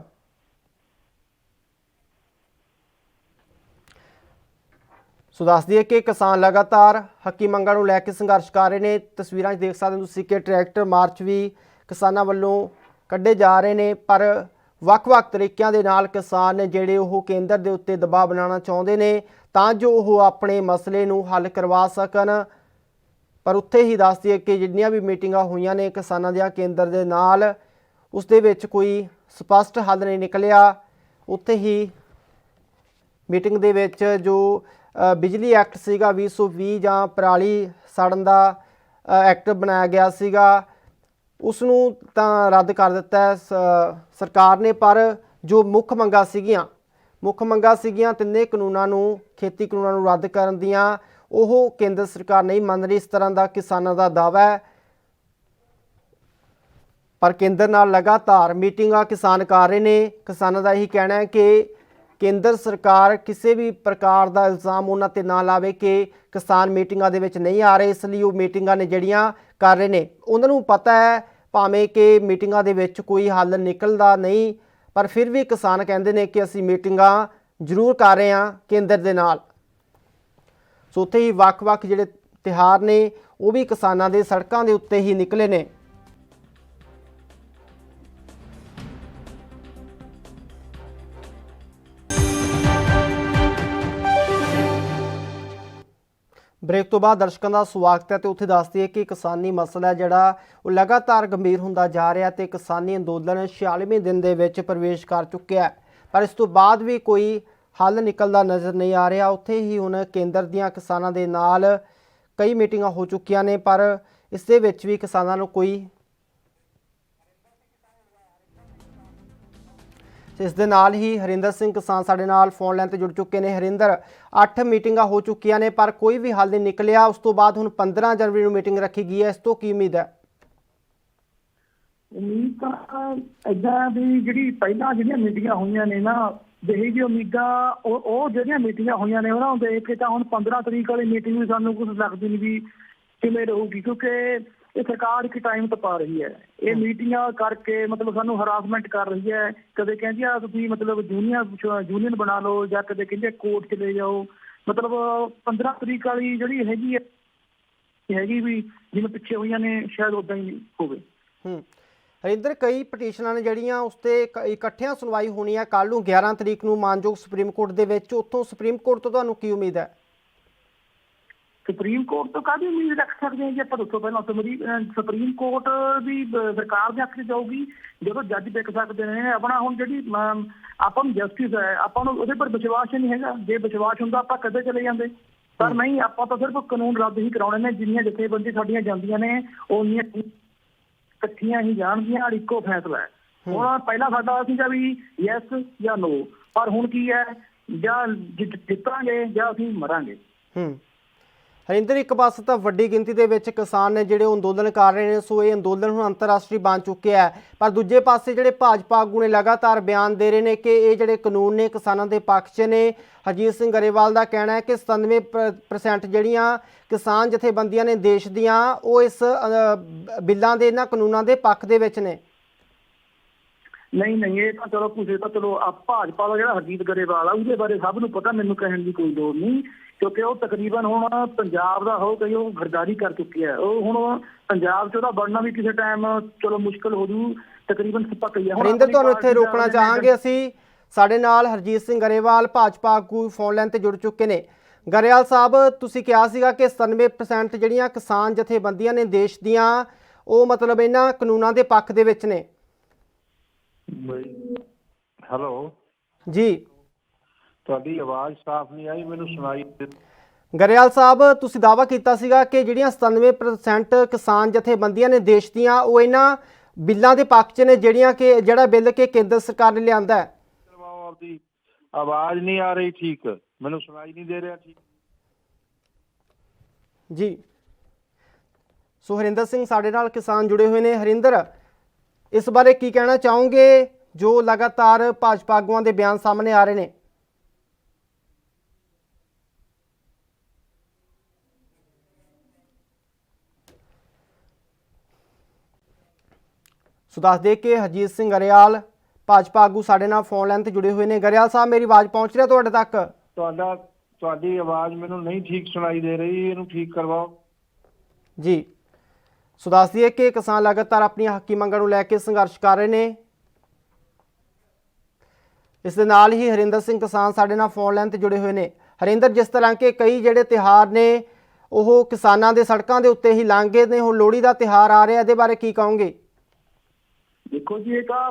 ਸੋ ਦੱਸ ਦਈਏ ਕਿ ਕਿਸਾਨ ਲਗਾਤਾਰ ਹੱਕੀ ਮੰਗਾਂ ਨੂੰ ਲੈ ਕੇ ਸੰਘਰਸ਼ ਕਰ ਰਹੇ ਨੇ। ਤਸਵੀਰਾਂ 'ਚ ਦੇਖ ਸਕਦੇ ਹੋ ਤੁਸੀਂ ਕਿ ਟਰੈਕਟਰ ਮਾਰਚ ਵੀ ਕਿਸਾਨਾਂ ਵੱਲੋਂ ਕੱਢੇ ਜਾ ਰਹੇ ਨੇ, ਪਰ ਵੱਖ-ਵੱਖ ਤਰੀਕਿਆਂ ਦੇ ਨਾਲ ਕਿਸਾਨ ਨੇ ਜਿਹੜੇ ਉਹ ਕੇਂਦਰ ਦੇ ਉੱਤੇ ਦਬਾਅ ਬਣਾਉਣਾ ਚਾਹੁੰਦੇ ਨੇ ਤਾਂ ਜੋ ਉਹ ਆਪਣੇ ਮਸਲੇ ਨੂੰ ਹੱਲ ਕਰਵਾ ਸਕਣ। ਪਰ ਉੱਥੇ ਹੀ ਦੱਸ ਦਈਏ ਕਿ ਜਿੰਨੀਆਂ ਵੀ ਮੀਟਿੰਗਾਂ ਹੋਈਆਂ ਨੇ ਕਿਸਾਨਾਂ ਦੀਆਂ ਕੇਂਦਰ ਦੇ ਨਾਲ, ਉਸ ਦੇ ਵਿੱਚ ਕੋਈ ਸਪਸ਼ਟ ਹੱਲ ਨਹੀਂ ਨਿਕਲਿਆ। ਉੱਥੇ ਹੀ ਮੀਟਿੰਗ ਦੇ ਵਿੱਚ ਜੋ ਬਿਜਲੀ ਐਕਟ ਸੀਗਾ 2020 ਜਾਂ ਪਰਾਲੀ ਸਾੜਨ ਦਾ ਐਕਟ ਬਣਾਇਆ ਗਿਆ ਸੀਗਾ, ਉਸ ਨੂੰ ਤਾਂ ਰੱਦ ਕਰ ਦਿੱਤਾ ਹੈ ਸਰਕਾਰ ਨੇ। ਪਰ ਜੋ ਮੁੱਖ ਮੰਗਾਂ ਸੀਗੀਆਂ ਤਿੰਨੇ ਕਾਨੂੰਨਾਂ ਨੂੰ, ਖੇਤੀ ਕਾਨੂੰਨਾਂ ਨੂੰ ਰੱਦ ਕਰਨ ਦੀਆਂ, ਉਹ ਕੇਂਦਰ ਸਰਕਾਰ ਨਹੀਂ ਮੰਨ ਰਹੀ। ਇਸ ਤਰ੍ਹਾਂ ਦਾ ਕਿਸਾਨਾਂ ਦਾ ਦਾਅਵਾ ਹੈ। ਪਰ ਕੇਂਦਰ ਨਾਲ ਲਗਾਤਾਰ ਮੀਟਿੰਗਾਂ ਕਿਸਾਨ ਕਰ ਰਹੇ ਨੇ। ਕਿਸਾਨਾਂ ਦਾ ਇਹੀ ਕਹਿਣਾ ਹੈ ਕਿ ਕੇਂਦਰ ਸਰਕਾਰ ਕਿਸੇ ਵੀ ਪ੍ਰਕਾਰ ਦਾ ਇਲਜ਼ਾਮ ਉਹਨਾਂ ਤੇ ਨਾ ਲਾਵੇ ਕਿ ਕਿਸਾਨ ਮੀਟਿੰਗਾਂ ਦੇ ਵਿੱਚ ਨਹੀਂ ਆ ਰਹੇ, ਇਸ ਲਈ ਉਹ ਮੀਟਿੰਗਾਂ ਨੇ ਜਿਹੜੀਆਂ ਕਰ ਰਹੇ ਨੇ। ਉਹਨਾਂ ਨੂੰ ਪਤਾ ਹੈ ਭਾਵੇਂ ਕਿ ਮੀਟਿੰਗਾਂ ਦੇ ਵਿੱਚ ਕੋਈ ਹੱਲ ਨਿਕਲਦਾ ਨਹੀਂ, ਪਰ ਫਿਰ ਵੀ ਕਿਸਾਨ ਕਹਿੰਦੇ ਨੇ ਕਿ ਅਸੀਂ ਮੀਟਿੰਗਾਂ ਜ਼ਰੂਰ ਕਰ ਰਹੇ ਹਾਂ ਕੇਂਦਰ ਦੇ ਨਾਲ। ਸੋ ਉੱਥੇ ਹੀ ਵੱਖ-ਵੱਖ ਜਿਹੜੇ ਤਿਉਹਾਰ ਨੇ ਉਹ ਵੀ ਕਿਸਾਨਾਂ ਦੇ ਸੜਕਾਂ ਦੇ ਉੱਤੇ ਹੀ ਨਿਕਲੇ ਨੇ। ਬ੍ਰੇਕ ਤੋਂ ਬਾਅਦ ਦਰਸ਼ਕਾਂ ਦਾ ਸਵਾਗਤ ਹੈ। ਤੇ ਉੱਥੇ ਦੱਸ ਦਈਏ ਕਿ ਕਿਸਾਨੀ ਮਸਲਾ ਜਿਹੜਾ ਉਹ ਲਗਾਤਾਰ ਗੰਭੀਰ ਹੁੰਦਾ ਜਾ ਰਿਹਾ ਤੇ ਕਿਸਾਨੀ ਅੰਦੋਲਨ 46ਵੇਂ ਦਿਨ ਦੇ ਵਿੱਚ ਪ੍ਰਵੇਸ਼ ਕਰ ਚੁੱਕਿਆ ਹੈ, ਪਰ ਇਸ ਤੋਂ ਬਾਅਦ ਵੀ ਕੋਈ ਹੱਲ ਨਿਕਲਦਾ ਨਜ਼ਰ ਨਹੀਂ ਆ ਰਿਹਾ। ਉੱਥੇ ਹੀ ਹੁਣ ਕੇਂਦਰ ਦੀਆਂ ਕਿਸਾਨਾਂ ਦੇ ਨਾਲ ਕਈ ਮੀਟਿੰਗਾਂ ਹੋ ਚੁੱਕੀਆਂ ਨੇ, ਪਰ ਇਸ ਦੇ ਵਿੱਚ ਵੀ ਕਿਸਾਨਾਂ ਨੂੰ ਕੋਈ ਇਸ ਦੇ ਨਾਲ ਹੀ ਹਰਿੰਦਰ ਸਿੰਘ ਕਿਸਾਨ ਸਾਡੇ ਨਾਲ ਫੋਨ ਲਾਈਨ ਤੇ ਜੁੜ ਚੁੱਕੇ ਨੇ। ਹਰਿੰਦਰ, 8 ਮੀਟਿੰਗਾਂ ਹੋ ਚੁੱਕੀਆਂ ਨੇ ਪਰ ਕੋਈ ਵੀ ਹੱਲ ਨਹੀਂ ਨਿਕਲਿਆ। ਉਸ ਤੋਂ ਬਾਅਦ ਹੁਣ 15 ਜਨਵਰੀ ਨੂੰ ਮੀਟਿੰਗ ਰੱਖੀ ਗਈ ਹੈ, ਇਸ ਤੋਂ ਕੀ ਉਮੀਦ ਹੈ? ਉਮੀਦ ਤਾਂ ਏਦਾਂ ਵੀ ਜਿਹੜੀ ਪਹਿਲਾਂ ਜਿਹੜੀਆਂ ਮੀਟਿੰਗਾਂ ਹੋਈਆਂ ਨੇ ਨਾ, ਜਿਹੀ ਜਿਹੀ ਉਮੀਦਾਂ ਉਹ ਜਿਹੜੀਆਂ ਮੀਟਿੰਗਾਂ ਹੋਈਆਂ ਨੇ ਉਹਨਾਂ ਨੂੰ ਦੇਖ ਕੇ ਤਾਂ ਹੁਣ 15 ਤਰੀਕ ਵਾਲੀ ਮੀਟਿੰਗ ਵੀ ਸਾਨੂੰ ਕੁਝ ਲੱਗਦੀ ਨਹੀਂ ਵੀ ਕਿਵੇਂ ਰਹੂਗੀ, ਕਿਉਂਕਿ ਇਹ ਸਰਕਾਰ ਇੱਕ ਟਾਈਮ ਤਾਂ ਪਾ ਰਹੀ ਹੈ। ਇਹ ਮੀਟਿੰਗਾਂ ਕਰਕੇ ਮਤਲਬ ਸਾਨੂੰ ਹਰਾਸਮੈਂਟ ਕਰ ਰਹੀ ਹੈ। ਕਦੇ ਕਹਿੰਦੀ ਆ ਤੁਸੀਂ ਮਤਲਬ ਯੂਨੀਅਨ ਬਣਾ ਲਓ, ਜਾਂ ਕਦੇ ਕਹਿੰਦੇ ਕੋਰਟ ਚਲੇ ਜਾਓ। ਮਤਲਬ 15 ਤਰੀਕ ਵਾਲੀ ਜਿਹੜੀ ਹੈਗੀ ਵੀ ਜਿਵੇਂ ਪਿੱਛੇ ਹੋਈਆਂ ਨੇ, ਸ਼ਾਇਦ ਉਦਾਂ ਹੀ ਹੋਵੇ। ਹਰਿੰਦਰ, ਕਈ ਪਟੀਸ਼ਨਾਂ ਨੇ ਜਿਹੜੀਆਂ ਉਸ ਤੇ ਇਕੱਠਿਆਂ ਸੁਣਵਾਈ ਹੋਣੀ ਹੈ ਕੱਲ੍ਹ ਨੂੰ 11 ਤਰੀਕ ਨੂੰ ਮਾਨਯੋਗ ਸੁਪਰੀਮ ਕੋਰਟ ਦੇ ਵਿੱਚ। ਉੱਥੋਂ ਸੁਪਰੀਮ ਕੋਰਟ ਤੋਂ ਤੁਹਾਨੂੰ ਕੀ ਉਮੀਦ ਹੈ? ਸੁਪਰੀਮ ਕੋਰਟ ਤੋਂ ਕਾਹਦੀ ਉਮੀਦ ਰੱਖ ਸਕਦੇ ਹਾਂ ਜੀ ਆਪਾਂ? ਦੱਸੋ ਪਹਿਲਾਂ। ਸੁਪਰੀਮ ਕੋਰਟ ਵੀ ਸਰਕਾਰ ਦੇ ਹੱਕ 'ਚ ਜਾਊਗੀ ਜਦੋਂ ਜੱਜ ਦੇਖ ਸਕਦੇ ਨੇ ਆਪਣਾ। ਹੁਣ ਜਿਹੜੀ ਆਪਾਂ ਨੂੰ ਜਸਟਿਸ ਹੈ, ਆਪਾਂ ਨੂੰ ਉਹਦੇ ਪਰ ਵਿਸ਼ਵਾਸ ਹੀ ਨਹੀਂ ਹੈਗਾ। ਜੇ ਵਿਸ਼ਵਾਸ ਹੁੰਦਾ ਆਪਾਂ ਕਦੇ ਚਲੇ ਜਾਂਦੇ, ਪਰ ਨਹੀਂ, ਆਪਾਂ ਤਾਂ ਸਿਰਫ ਕਾਨੂੰਨ ਰੱਦ ਹੀ ਕਰਾਉਣੇ ਨੇ। ਜਿੰਨੀਆਂ ਜਥੇਬੰਦੀ ਸਾਡੀਆਂ ਜਾਂਦੀਆਂ ਨੇ ਉਨੀਆਂ ਇਕੱਠੀਆਂ ਹੀ ਜਾਣਗੀਆਂ, ਇੱਕੋ ਫੈਸਲਾ ਹੈ। ਹੁਣ ਪਹਿਲਾਂ ਸਾਡਾ ਸੀਗਾ ਵੀ ਯੈਸ ਜਾਂ ਨੋ, ਪਰ ਹੁਣ ਕੀ ਹੈ, ਜਾਂ ਜਿੱਤਾਂਗੇ ਜਾਂ ਅਸੀਂ ਮਰਾਂਗੇ। ਹਰਿੰਦਰ, ਇੱਕ ਪਾਸੇ ਤਾਂ ਵੱਡੀ ਗਿਣਤੀ ਦੇ ਵਿੱਚ ਕਿਸਾਨ ਨੇ ਜਿਹੜੇ ਅੰਦੋਲਨ ਕਰ ਰਹੇ ਨੇ, ਸੋ ਇਹ ਅੰਦੋਲਨ ਹੁਣ ਅੰਤਰਰਾਸ਼ਟਰੀ ਬਣ ਚੁੱਕਿਆ ਹੈ, ਪਰ ਦੂਜੇ ਪਾਸੇ ਜਿਹੜੇ ਭਾਜਪਾ ਆਗੂ ਨੇ ਲਗਾਤਾਰ ਬਿਆਨ ਦੇ ਰਹੇ ਨੇ ਕਿ ਇਹ ਜਿਹੜੇ ਕਾਨੂੰਨ ਨੇ ਕਿਸਾਨਾਂ ਦੇ ਪੱਖ 'ਚ ਨੇ। ਹਰਜੀਤ ਸਿੰਘ ਗਰੇਵਾਲ ਦਾ ਕਹਿਣਾ ਹੈ ਕਿ 97% ਜਿਹੜੀਆਂ ਕਿਸਾਨ ਜਥੇਬੰਦੀਆਂ ਨੇ ਦੇਸ਼ ਦੀਆਂ, ਉਹ ਇਸ ਬਿੱਲਾਂ ਦੇ, ਇਹਨਾਂ ਕਾਨੂੰਨਾਂ ਦੇ ਪੱਖ ਦੇ ਵਿੱਚ ਨੇ। ਨਹੀਂ, ਇਹ ਤਾਂ ਚਲੋ ਕੁਝ ਤਾਂ ਚਲੋ ਭਾਜਪਾ ਦਾ ਜਿਹੜਾ ਹਰਜੀਤ ਗਰੇਵਾਲ ਆ ਉਹਦੇ ਬਾਰੇ ਸਭ ਨੂੰ ਪਤਾ, ਮੈਨੂੰ ਕਹਿਣ ਦੀ ਕੋਈ ਲੋੜ ਨਹੀਂ, ਕਿਉਂਕਿ ਉਹ ਤਕਰੀਬਨ ਹੁਣ ਪੰਜਾਬ ਦਾ ਉਹ ਗਰਦਾਰੀ ਕਰ ਚੁੱਕੀ ਹੈ। ਉਹ ਹੁਣ ਪੰਜਾਬ 'ਚ ਉਹਦਾ ਬਣਨਾ ਵੀ ਕਿਸੇ ਟਾਈਮ ਚਲੋ ਮੁਸ਼ਕਲ ਹੋ ਜੂ, ਤਕਰੀਬਨ ਪੱਕਾ ਹੀ ਹੈ। ਹਰਿੰਦਰ, ਤੁਹਾਨੂੰ ਇੱਥੇ ਰੋਕਣਾ ਚਾਹਾਂਗੇ ਅਸੀਂ। ਸਾਡੇ ਨਾਲ ਹਰਜੀਤ ਸਿੰਘ ਗਰੇਵਾਲ ਭਾਜਪਾ ਆਗੂ ਫੋਨ ਲਾਈਨ ਤੇ ਜੁੜ ਚੁੱਕੇ ਨੇ। ਗਰੇਵਾਲ ਸਾਹਿਬ, ਤੁਸੀਂ ਕਿਹਾ ਸੀਗਾ ਕਿ 97% ਜਿਹੜੀਆਂ ਕਿਸਾਨ ਜਥੇਬੰਦੀਆਂ ਨੇ ਦੇਸ਼ ਦੀਆਂ, ਉਹ ਮਤਲਬ ਇਹਨਾਂ ਕਾਨੂੰਨਾਂ ਦੇ ਪੱਖ ਦੇ ਵਿੱਚ ਨੇ। ਹੈਲੋ ਜੀ, ਤੁਹਾਡੀ ਆਵਾਜ਼ ਸਾਫ਼ ਨਹੀਂ ਆਈ, ਮੈਨੂੰ ਸੁਣਾਈ। ਗਰੇਵਾਲ ਸਾਹਿਬ, ਤੁਸੀਂ ਦਾਅਵਾ ਕੀਤਾ ਸੀਗਾ ਕਿ ਜਿਹੜੀਆਂ 97% ਕਿਸਾਨ ਜਥੇਬੰਦੀਆਂ ਨੇ ਦੇਸ਼ ਦੀਆਂ, ਉਹ ਇਹਨਾਂ ਬਿੱਲਾਂ ਦੇ ਪੱਖ 'ਚ ਨੇ, ਜਿਹੜਾ ਬਿੱਲ ਕਿ ਕੇਂਦਰ ਸਰਕਾਰ ਨੇ ਲਿਆਂਦਾ ਹੈ। ਆਪਦੀ ਆਵਾਜ਼ ਨਹੀਂ ਆ ਰਹੀ ਠੀਕ, ਮੈਨੂੰ ਸੁਣਾਈ ਨਹੀਂ ਦੇ ਰਿਹਾ ਠੀਕ। ਜੀ। ਸੋ ਹਰਿੰਦਰ ਸਿੰਘ ਸਾਡੇ ਨਾਲ ਕਿਸਾਨ ਜੁੜੇ ਹੋਏ ਨੇ। ਹਰਿੰਦਰ, ਇਸ ਬਾਰੇ ਕੀ ਕਹਿਣਾ ਚਾਹੋਗੇ ਜੋ ਲਗਾਤਾਰ ਭਾਜਪਾ ਆਗੂਆਂ ਦੇ ਬਿਆਨ ਸਾਹਮਣੇ ਆ ਰਹੇ ਨੇ? ਸੋ ਦੱਸ ਦੇ ਕਿ ਹਰਜੀਤ ਸਿੰਘ ਗਰੇਵਾਲ ਭਾਜਪਾ ਆਗੂ ਸਾਡੇ ਨਾਲ ਫੋਨ ਲਾਈਨ ਤੇ ਜੁੜੇ ਹੋਏ ਨੇ। ਗਰੇਵਾਲ ਸਾਹਿਬ, ਮੇਰੀ ਆਵਾਜ਼ ਪਹੁੰਚ ਰਹੀ ਹੈ ਤੁਹਾਡੇ ਤੱਕ? ਤੁਹਾਡੀ ਆਵਾਜ਼ ਮੈਨੂੰ ਨਹੀਂ ਠੀਕ ਸੁਣਾਈ ਦੇ ਰਹੀ, ਇਹਨੂੰ ਠੀਕ ਕਰਵਾਓ ਜੀ। ਸੋ ਦੱਸ ਦਈਏ ਕਿ ਕਿਸਾਨ ਲਗਾਤਾਰ ਆਪਣੀਆਂ ਹੱਕੀ ਮੰਗਾਂ ਨੂੰ ਲੈ ਕੇ ਸੰਘਰਸ਼ ਕਰ ਰਹੇ ਨੇ। ਇਸ ਦੇ ਨਾਲ ਹੀ ਹਰਿੰਦਰ ਸਿੰਘ ਕਿਸਾਨ ਸਾਡੇ ਨਾਲ ਫੋਨ ਲਾਈਨ ਤੇ ਜੁੜੇ ਹੋਏ ਨੇ। ਹਰਿੰਦਰ, ਜਿਸ ਤਰ੍ਹਾਂ ਕਿ ਕਈ ਜਿਹੜੇ ਤਿਉਹਾਰ ਨੇ ਉਹ ਕਿਸਾਨਾਂ ਦੇ ਸੜਕਾਂ ਦੇ ਉੱਤੇ ਹੀ ਲੰਘ ਗਏ ਨੇ, ਹੁਣ ਲੋਹੜੀ ਦਾ ਤਿਉਹਾਰ ਆ ਰਿਹਾ, ਇਹਦੇ ਬਾਰੇ ਕੀ ਕਹੋਗੇ? ਦੇਖੋ ਜੀ, ਇਹ ਤਾਂ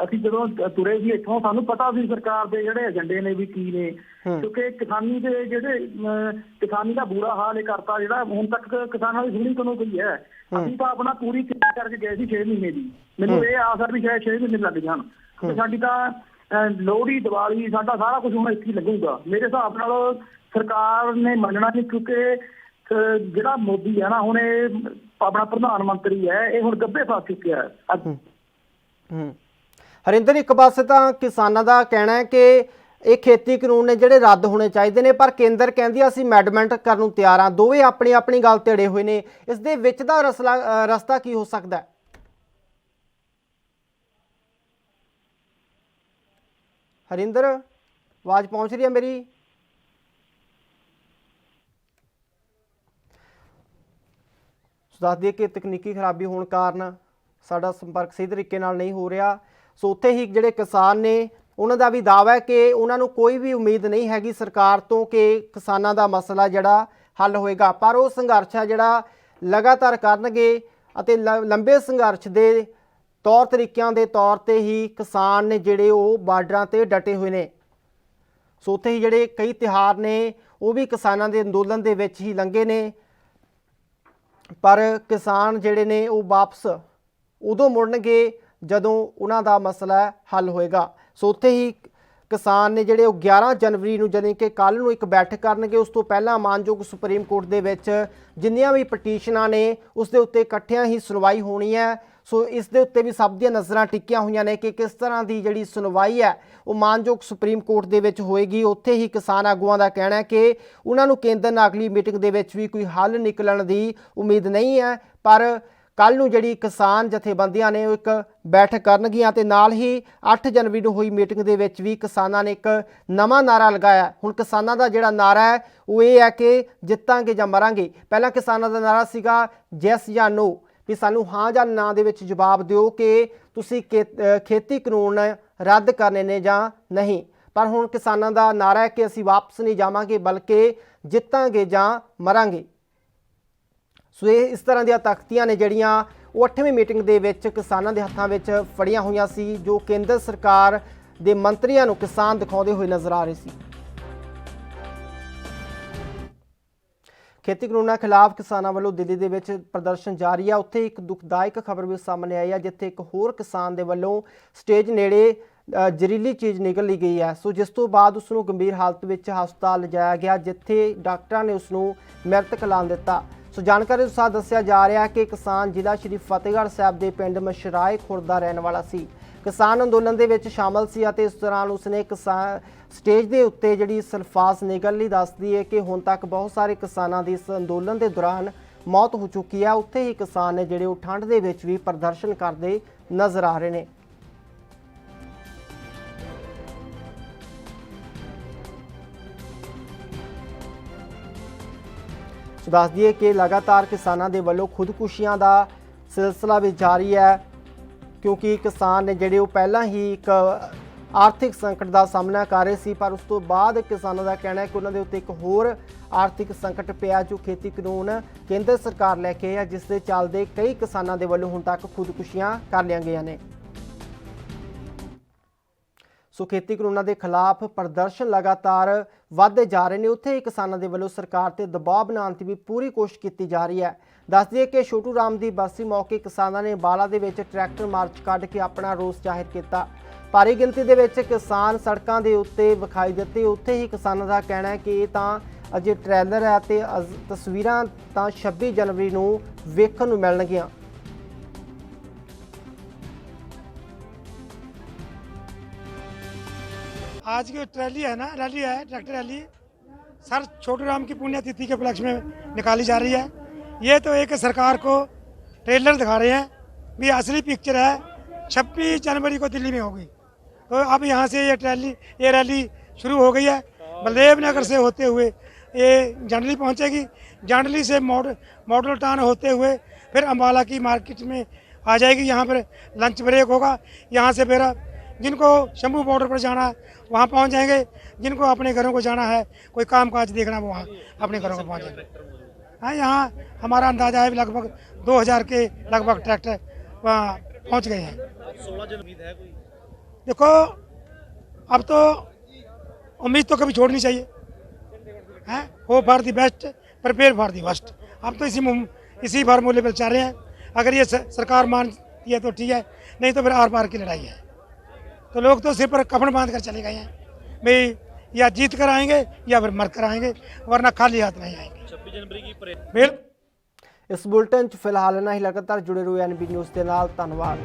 ਅਸੀਂ ਜਦੋਂ ਤੁਰੇ ਸੀ ਇੱਥੋਂ ਸਾਨੂੰ ਪਤਾ ਸੀ ਸਰਕਾਰ ਦੇ ਜਿਹੜੇ ਏਜੰਡੇ ਨੇ ਵੀ ਕੀ ਨੇ, ਕਿਉਂਕਿ ਕਿਸਾਨੀ ਦੇ ਕਿਸਾਨੀ ਦਾ ਬੁਰਾ ਹਾਲ ਇਹ ਕਰਤਾ ਜਿਹੜਾ ਹੁਣ ਤੱਕ ਕਿਸਾਨਾਂ ਦੀ ਸੁਣੀ ਕਦੋਂ ਗਈ ਹੈ। ਅਸੀਂ ਤਾਂ ਆਪਣਾ ਪੂਰੀ ਤਿਆਰੀ ਕਰਕੇ ਗਏ ਸੀ 6 ਮਹੀਨੇ ਦੀ। ਮੈਨੂੰ ਇਹ ਆਸ ਹੈ ਵੀ ਸ਼ਾਇਦ 6 ਮਹੀਨੇ ਲੱਗ ਜਾਣ। ਸਾਡੀ ਤਾਂ ਲੋਹੜੀ, ਦੀਵਾਲੀ, ਸਾਡਾ ਸਾਰਾ ਕੁਝ ਹੁਣ ਇੱਥੇ ਹੀ ਲੱਗੂਗਾ। ਮੇਰੇ ਹਿਸਾਬ ਨਾਲ ਸਰਕਾਰ ਨੇ ਮੰਨਣਾ ਨਹੀਂ, ਕਿਉਂਕਿ ਜਿਹੜਾ ਮੋਦੀ ਹੈ ਨਾ, ਹੁਣ ਇਹ ਆਪਣਾ ਪ੍ਰਧਾਨ ਮੰਤਰੀ ਹੈ, ਇਹ ਹੁਣ ਗੱਭੇ ਫਸ ਚੁੱਕਿਆ ਹੈ। ਹਰਿੰਦਰ, ਇੱਕ ਪਾਸੇ ਤਾਂ ਕਿਸਾਨਾਂ ਦਾ ਕਹਿਣਾ ਹੈ ਕਿ ਇਹ ਖੇਤੀ ਕਾਨੂੰਨ ਨੇ ਜਿਹੜੇ ਰੱਦ ਹੋਣੇ ਚਾਹੀਦੇ ਨੇ, ਪਰ ਕੇਂਦਰ ਕਹਿੰਦੀ ਅਸੀਂ ਅਮੈਂਡਮੈਂਟ ਕਰਨ ਨੂੰ ਤਿਆਰ ਹਾਂ। ਦੋਵੇਂ ਆਪਣੀ ਆਪਣੀ ਗੱਲ ਤੇ ਅੜੇ ਹੋਏ ਨੇ। ਇਸ ਦੇ ਵਿੱਚ ਦਾ ਰਸਤਾ ਕੀ ਹੋ ਸਕਦਾ ਹੈ? ਹਰਿੰਦਰ, ਆਵਾਜ਼ ਪਹੁੰਚ ਰਹੀ ਹੈ ਮੇਰੀ? ਦੱਸ ਦਈਏ ਕਿ ਤਕਨੀਕੀ ਖਰਾਬੀ ਹੋਣ ਕਾਰਨ ਸਾਡਾ ਸੰਪਰਕ ਸਹੀ ਤਰੀਕੇ ਨਾਲ ਨਹੀਂ ਹੋ ਰਿਹਾ। ਸੋ ਉੱਥੇ ਹੀ ਜਿਹੜੇ ਕਿਸਾਨ ਨੇ ਉਹਨਾਂ ਦਾ ਵੀ ਦਾਅਵਾ ਹੈ ਕਿ ਉਹਨਾਂ ਨੂੰ ਕੋਈ ਵੀ ਉਮੀਦ ਨਹੀਂ ਹੈਗੀ ਸਰਕਾਰ ਤੋਂ ਕਿ ਕਿਸਾਨਾਂ ਦਾ ਮਸਲਾ ਜਿਹੜਾ ਹੱਲ ਹੋਏਗਾ, ਪਰ ਉਹ ਸੰਘਰਸ਼ ਹੈ ਜਿਹੜਾ ਲਗਾਤਾਰ ਕਰਨਗੇ ਅਤੇ ਲੰਬੇ ਸੰਘਰਸ਼ ਦੇ ਤੌਰ ਤਰੀਕਿਆਂ ਦੇ ਤੌਰ ਤੇ ਹੀ ਕਿਸਾਨ ਨੇ ਜਿਹੜੇ ਉਹ ਬਾਰਡਰਾਂ ਤੇ ਡਟੇ ਹੋਏ ਨੇ। ਸੋ ਉੱਥੇ ਹੀ ਜਿਹੜੇ ਕਈ ਤਿਉਹਾਰ ਨੇ ਉਹ ਵੀ ਕਿਸਾਨਾਂ ਦੇ ਅੰਦੋਲਨ ਦੇ ਵਿੱਚ ਹੀ ਲੰਘੇ ਨੇ, ਪਰ ਕਿਸਾਨ ਜਿਹੜੇ ਨੇ ਉਹ ਵਾਪਸ ਉਦੋਂ ਮੁੜਨਗੇ ਜਦੋਂ ਉਹਨਾਂ ਦਾ ਮਸਲਾ ਹੱਲ ਹੋਏਗਾ। ਸੋ ਉੱਥੇ ਹੀ ਕਿਸਾਨ ਨੇ ਜਿਹੜੇ ਉਹ 11 ਜਨਵਰੀ ਨੂੰ ਜਾਣੀ ਕਿ ਕੱਲ੍ਹ ਨੂੰ ਇੱਕ ਬੈਠਕ ਕਰਨਗੇ। ਉਸ ਤੋਂ ਪਹਿਲਾਂ ਮਾਨਯੋਗ ਸੁਪਰੀਮ ਕੋਰਟ ਦੇ ਵਿੱਚ ਜਿੰਨੀਆਂ ਵੀ ਪਟੀਸ਼ਨਾਂ ਨੇ ਉਸ ਦੇ ਉੱਤੇ ਇਕੱਠਿਆਂ ਹੀ ਸੁਣਵਾਈ ਹੋਣੀ ਹੈ। ਸੋ ਇਸ ਦੇ ਉੱਤੇ ਵੀ ਸਭ ਦੀਆਂ ਨਜ਼ਰਾਂ ਟਿਕੀਆਂ ਹੋਈਆਂ ਨੇ ਕਿ ਕਿਸ ਤਰ੍ਹਾਂ ਦੀ ਜਿਹੜੀ ਸੁਣਵਾਈ ਹੈ ਉਹ ਮਾਨਯੋਗ ਸੁਪਰੀਮ ਕੋਰਟ ਦੇ ਵਿੱਚ ਹੋਏਗੀ। ਉੱਥੇ ਹੀ ਕਿਸਾਨ ਆਗੂਆਂ ਦਾ ਕਹਿਣਾ ਹੈ ਕਿ ਉਹਨਾਂ ਨੂੰ ਕੇਂਦਰ ਨਾਲ ਅਗਲੀ ਮੀਟਿੰਗ ਦੇ ਵਿੱਚ ਵੀ ਕੋਈ ਹੱਲ ਨਿਕਲਣ ਦੀ ਉਮੀਦ ਨਹੀਂ ਹੈ, ਪਰ ਕੱਲ੍ਹ ਨੂੰ ਜਿਹੜੀ ਕਿਸਾਨ ਜਥੇਬੰਦੀਆਂ ਨੇ ਉਹ ਇੱਕ ਬੈਠਕ ਕਰਨਗੀਆਂ ਤੇ ਨਾਲ ਹੀ 8 ਜਨਵਰੀ ਨੂੰ ਹੋਈ ਮੀਟਿੰਗ ਦੇ ਵਿੱਚ ਵੀ ਕਿਸਾਨਾਂ ਨੇ ਇੱਕ ਨਵਾਂ ਨਾਰਾ ਲਗਾਇਆ। ਹੁਣ ਕਿਸਾਨਾਂ ਦਾ ਜਿਹੜਾ ਨਾਰਾ ਹੈ ਉਹ ਇਹ ਹੈ ਕਿ ਜਿੱਤਾਂਗੇ ਜਾਂ ਮਰਾਂਗੇ। ਪਹਿਲਾਂ ਕਿਸਾਨਾਂ ਦਾ ਨਾਰਾ ਸੀਗਾ ਯੈਸ ਜਾਂ ਨੋ, ਵੀ ਸਾਨੂੰ ਹਾਂ ਜਾਂ ਨਾ ਦੇ ਵਿੱਚ ਜਵਾਬ ਦਿਓ ਕਿ ਤੁਸੀਂ ਖੇਤੀ ਕਾਨੂੰਨ ਰੱਦ ਕਰਨੇ ਨੇ ਜਾਂ ਨਹੀਂ। ਪਰ ਹੁਣ ਕਿਸਾਨਾਂ ਦਾ ਨਾਰਾ ਹੈ ਕਿ ਅਸੀਂ ਵਾਪਸ ਨਹੀਂ ਜਾਵਾਂਗੇ ਬਲਕਿ ਜਿੱਤਾਂਗੇ ਜਾਂ ਮਰਾਂਗੇ। ਸੋ ਇਹ ਇਸ ਤਰ੍ਹਾਂ ਦੀਆਂ ਤਖਤੀਆਂ ਨੇ ਜਿਹੜੀਆਂ ਉਹ 8ਵੀਂ ਮੀਟਿੰਗ ਦੇ ਵਿੱਚ ਕਿਸਾਨਾਂ ਦੇ ਹੱਥਾਂ ਵਿੱਚ ਫੜੀਆਂ ਹੋਈਆਂ ਸੀ, ਜੋ ਕੇਂਦਰ ਸਰਕਾਰ ਦੇ ਮੰਤਰੀਆਂ ਨੂੰ ਕਿਸਾਨ ਦਿਖਾਉਂਦੇ ਹੋਏ ਨਜ਼ਰ ਆ ਰਹੇ ਸੀ। ਖੇਤੀ ਕਾਨੂੰਨਾਂ ਖਿਲਾਫ ਕਿਸਾਨਾਂ ਵੱਲੋਂ ਦਿੱਲੀ ਦੇ ਵਿੱਚ ਪ੍ਰਦਰਸ਼ਨ ਜਾਰੀ ਹੈ। ਉੱਥੇ ਇੱਕ ਦੁਖਦਾਇਕ ਖਬਰ ਵੀ ਸਾਹਮਣੇ ਆਈ ਹੈ, ਜਿੱਥੇ ਇੱਕ ਹੋਰ ਕਿਸਾਨ ਦੇ ਵੱਲੋਂ ਸਟੇਜ ਨੇੜੇ ਜ਼ਹਿਰੀਲੀ ਚੀਜ਼ ਨਿਕਲ ਲਈ ਗਈ ਹੈ। ਸੋ ਜਿਸ ਤੋਂ ਬਾਅਦ ਉਸ ਨੂੰ ਗੰਭੀਰ ਹਾਲਤ ਵਿੱਚ ਹਸਪਤਾਲ ਲਿਜਾਇਆ ਗਿਆ, ਜਿੱਥੇ ਡਾਕਟਰਾਂ ਨੇ ਉਸ ਨੂੰ ਮ੍ਰਿਤਕ ਐਲਾਨ ਦਿੱਤਾ। ਸੋ ਜਾਣਕਾਰੀ ਅਨੁਸਾਰ ਦੱਸਿਆ ਜਾ ਰਿਹਾ ਕਿ ਕਿਸਾਨ ਜ਼ਿਲ੍ਹਾ ਸ਼੍ਰੀ ਫਤਿਹਗੜ੍ਹ ਸਾਹਿਬ ਦੇ ਪਿੰਡ ਮਸ਼ਰਾਏ ਖੁਰਦ ਦਾ ਰਹਿਣ ਵਾਲਾ ਸੀ। ਕਿਸਾਨ ਅੰਦੋਲਨ ਦੇ ਵਿੱਚ ਸ਼ਾਮਲ ਸੀ ਅਤੇ ਇਸ ਦੌਰਾਨ ਉਸਨੇ ਸਟੇਜ ਦੇ ਉੱਤੇ ਜਿਹੜੀ ਸਲਫਾਸ ਨਿਕਲ ਲਈ। ਦੱਸਦੀ ਹੈ ਕਿ ਹੁਣ ਤੱਕ ਬਹੁਤ ਸਾਰੇ ਕਿਸਾਨਾਂ ਦੀ ਇਸ ਅੰਦੋਲਨ ਦੇ ਦੌਰਾਨ ਮੌਤ ਹੋ ਚੁੱਕੀ ਹੈ। ਉੱਥੇ ਹੀ ਕਿਸਾਨ ਨੇ ਜਿਹੜੇ ਉਹ ਠੰਡ ਦੇ ਵਿੱਚ ਵੀ ਪ੍ਰਦਰਸ਼ਨ ਕਰਦੇ ਨਜ਼ਰ ਆ ਰਹੇ ਨੇ। ਸੋ ਦੱਸ ਦਈਏ ਕਿ ਲਗਾਤਾਰ ਕਿਸਾਨਾਂ ਦੇ ਵੱਲੋਂ ਖੁਦਕੁਸ਼ੀਆਂ ਦਾ ਸਿਲਸਿਲਾ ਵੀ ਜਾਰੀ ਹੈ, ਕਿਉਂਕਿ ਕਿਸਾਨ ਨੇ ਜਿਹੜੇ ਉਹ ਪਹਿਲਾਂ ਹੀ ਇੱਕ ਆਰਥਿਕ ਸੰਕਟ ਦਾ ਸਾਹਮਣਾ ਕਰ ਰਹੇ ਸੀ, ਪਰ ਉਸ ਤੋਂ ਬਾਅਦ ਕਿਸਾਨਾਂ ਦਾ ਕਹਿਣਾ ਹੈ ਕਿ ਉਹਨਾਂ ਦੇ ਉੱਤੇ ਇੱਕ ਹੋਰ ਆਰਥਿਕ ਸੰਕਟ ਪਿਆ, ਜੋ ਖੇਤੀ ਕਾਨੂੰਨ ਕੇਂਦਰ ਸਰਕਾਰ ਲੈ ਕੇ ਹੈ, ਜਿਸ ਦੇ ਚੱਲਦੇ ਕਈ ਕਿਸਾਨਾਂ ਦੇ ਵੱਲੋਂ ਹੁਣ ਤੱਕ ਖੁਦਕੁਸ਼ੀਆਂ ਕਰ ਲਈਆਂ ਗਈਆਂ ਨੇ। ਸੋ ਖੇਤੀ ਕਾਨੂੰਨਾਂ ਦੇ ਖਿਲਾਫ ਪ੍ਰਦਰਸ਼ਨ ਲਗਾਤਾਰ ਵਧਦੇ ਜਾ ਰਹੇ ਨੇ। ਉੱਥੇ ਹੀ ਕਿਸਾਨਾਂ ਦੇ ਵੱਲੋਂ ਸਰਕਾਰ ਤੇ ਦਬਾਅ ਬਣਾਉਣ ਦੀ ਵੀ ਪੂਰੀ ਕੋਸ਼ਿਸ਼ ਕੀਤੀ ਜਾ ਰਹੀ ਹੈ। ਦੱਸ ਦਈਏ ਕਿ ਛੋਟੂ ਰਾਮ ਦੀ ਬਰਸੀ ਮੌਕੇ ਕਿਸਾਨਾਂ ਨੇ ਬਾਲਾ ਦੇ ਵਿੱਚ ਟਰੈਕਟਰ ਮਾਰਚ ਕੱਢ ਕੇ ਆਪਣਾ ਰੋਸ ਜ਼ਾਹਿਰ ਕੀਤਾ। ਭਾਰੀ ਗਿਣਤੀ ਦੇ ਵਿੱਚ ਕਿਸਾਨ ਸੜਕਾਂ ਦੇ ਉੱਤੇ ਵਿਖਾਈ ਦਿੱਤੇ। ਉੱਥੇ ਹੀ ਕਿਸਾਨਾਂ ਦਾ ਕਹਿਣਾ ਹੈ ਕਿ ਇਹ ਤਾਂ ਅਜੇ ਟ੍ਰੇਲਰ ਹੈ ਤੇ ਤਸਵੀਰਾਂ ਤਾਂ 26 ਜਨਵਰੀ ਨੂੰ ਵੇਖਣ ਨੂੰ ਮਿਲਣਗੀਆਂ। आज की रैली है ना, रैली है tractor rally, sir Chhotu Ram की पुण्यतिथि के उपलक्ष्य में निकाली जा रही है। ये तो एक सरकार को ट्रेलर दिखा रहे हैं भी असली पिक्चर है 26 जनवरी को दिल्ली में होगी। तो अब यहाँ से ये रैली शुरू हो गई है। बलदेव नगर से होते हुए ये जांडली पहुँचेगी, जांडली से मॉडल टाउन होते हुए फिर अम्बाला की मार्केट में आ जाएगी। यहाँ पर लंच ब्रेक होगा। यहाँ से फिर जिनको शंभू बॉर्डर पर जाना है वहाँ पहुँच जाएंगे, जिनको अपने घरों को जाना है, कोई काम काज देखना वो वहाँ अपने घरों को पहुँच जाएंगे। हाँ, यहाँ हमारा अंदाजा है लगभग 2000 के लगभग ट्रैक्टर वहाँ पहुँच गए हैं। 16 जन उम्मीद है कोई? देखो अब तो उम्मीद तो कभी छोड़नी चाहिए, हैं, hope for the best, prepare for the worst. अब तो इसी फार्मूले पर चल रहे हैं। अगर ये सरकार मानती है तो ठीक है, नहीं तो फिर आर पार की लड़ाई है। तो लोग तो सिर पर कफन बांध कर चले गए हैं भाई, या जीत कर आएंगे या फिर मर कर आएंगे, वरना खाली हाथ नहीं आएंगे। 26 जनवरी की बिल्कुल। इस बुलेटिन 'ਚ ਫਿਲਹਾਲ ਇਹਨਾਂ ਹੀ ਲਗਾਤਾਰ ਜੁੜੇ ਰਹੋ NB ਨਿਊਜ਼ ਦੇ ਨਾਲ। ਧੰਨਵਾਦ।